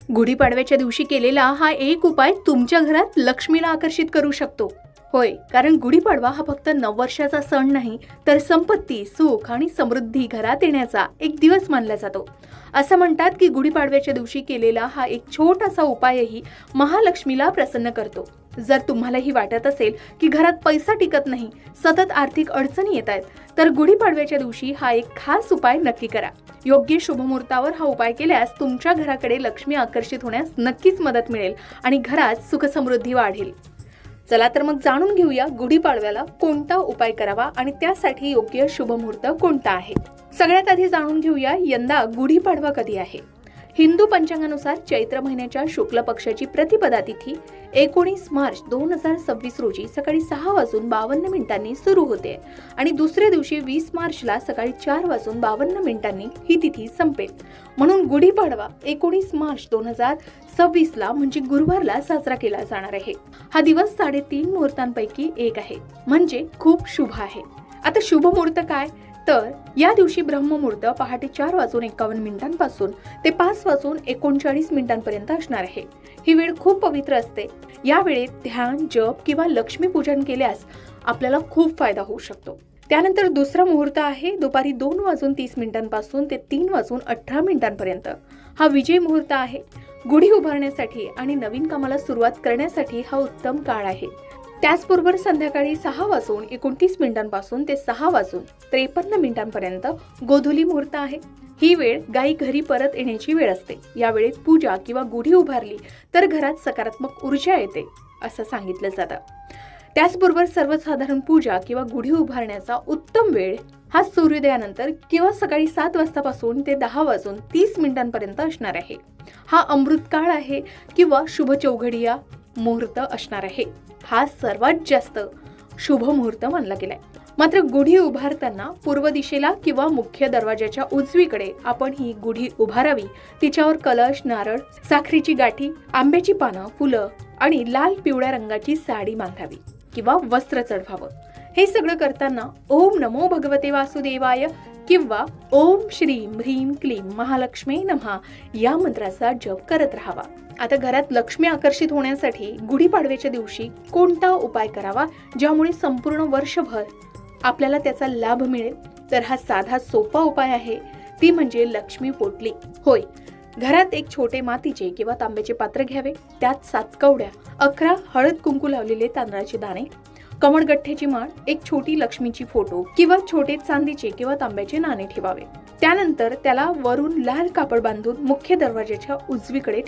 गुढीपाडव्याच्या दिवशी केलेला हा एक उपाय तुमच्या घरात लक्ष्मीला आकर्षित करू शकतो. होय, कारण गुढीपाडवा हा फक्त नववर्षाचा सण नाही, तर संपत्ती, सुख आणि समृद्धी घरात येण्याचा एक दिवस मानला जातो. असं म्हणतात की गुढीपाडव्याच्या दिवशी केलेला हा एक छोटासा उपायही महालक्ष्मीला प्रसन्न करतो. जर तुम्हालाही वाटत असेल की घरात पैसा टिकत नाही, सतत आर्थिक अडचणी येत आहेत, तर गुढीपाडव्याच्या दिवशी हा एक खास उपाय नक्की करा. योग्य शुभमुहूर्तावर हा उपाय केल्यास तुमच्या घराकडे लक्ष्मी आकर्षित होण्यास नक्कीच मदत मिळेल आणि घरात सुखसमृद्धी वाढेल. चला तर मग जाणून घेऊया गुढीपाडव्याला कोणता उपाय करावा आणि त्यासाठी योग्य शुभमुहूर्त कोणता आहे. सगळ्यात आधी जाणून घेऊया यंदा गुढीपाडवा कधी आहे. हिंदू पंचांगानुसार चैत्र महिन्याच्या शुक्ल पक्षाची प्रतिपदा तिथी 19 मार्च 2026 रोजी सकाळी 6:52 सुरू होते आणि दुसऱ्या दिवशी 20 मार्चला सकाळी 4:52 ही तिथी संपेल. म्हणून गुढीपाडवा 19 मार्च 2026 म्हणजे गुरुवारला साजरा केला जाणार आहे. हा दिवस 3.5 मुहूर्तांपैकी एक आहे, म्हणजे खूप शुभ आहे. आता शुभ मुहूर्त काय, तर या दिवशी ब्रह्ममुहूर्त पहाटे 4:51 पासून ते 5:39 पर्यंत असणार आहे. ही वेळ खूप पवित्र असते. या वेळेत ध्यान, जप किंवा लक्ष्मी पूजन केल्यास आपल्याला खूप फायदा होऊ शकतो. त्यानंतर दुसरा मुहूर्त आहे दुपारी 2:30 पासून ते 3:18 पर्यंत. हा विजय मुहूर्त आहे. गुढी उभारण्यासाठी आणि नवीन कामाला सुरुवात करण्यासाठी हा उत्तम काळ आहे. त्याचबरोबर संध्याकाळी 6:29 पासून ते 6:53 पर्यंत गोधुली मुहूर्त आहे. ही वेळ गायी घरी परत येण्याची वेळ असते. या वेळेत पूजा किंवा गुढी उभारली तर घरात सकारात्मक ऊर्जा येते असं सांगितलं जातं. त्याचबरोबर सर्वसाधारण पूजा किंवा गुढी उभारण्याचा उत्तम वेळ हा सूर्योदयानंतर किंवा सकाळी 7 वाजतापासून ते 10:30 पर्यंत असणार आहे. हा अमृत काळ आहे किंवा शुभ चौघडिया मुहूर्त असणार आहे. हा सर्वात जास्त शुभ मुहूर्त मानला गेलाय. मात्र गुढी उभारताना पूर्व दिशेला किंवा मुख्य दरवाजाच्या उजवीकडे आपण ही गुढी उभारावी. तिच्यावर कलश, नारळ, साखरेची गाठी, आंब्याची पानं, फुलं आणि लाल पिवळ्या रंगाची साडी बांधावी किंवा वस्त्र चढवावं. हे सगळं करताना ओम नमो भगवते वासुदेवाय किंवा ओम श्रीम ह्रीम क्लीम महालक्ष्मी नमः या मंत्राचा जप करत राहावा. आता घरात लक्ष्मी आकर्षित होण्यासाठी गुढीपाडव्याच्या दिवशी कोणता उपाय करावा ज्यामुळे संपूर्ण वर्षभर आपल्याला त्याचा लाभ मिळेल, तर हा साधा सोपा उपाय आहे. ती म्हणजे लक्ष्मी पोटली. होय, घरात एक छोटे मातीचे किंवा तांब्याचे पात्र घ्यावे. त्यात 7 कवड्या, 11 हळद कुंकू लावलेले तांदळाचे दाणे, कमळगठ्ठ्याची माळ, एक छोटी लक्ष्मीची फोटो किंवा छोटे चांदीचे किंवा तांब्याचे नाणे ठेवावे. त्यानंतर त्याला वरून लाल कापड बांधून मुख्य दरवाजाच्या उजवीकडे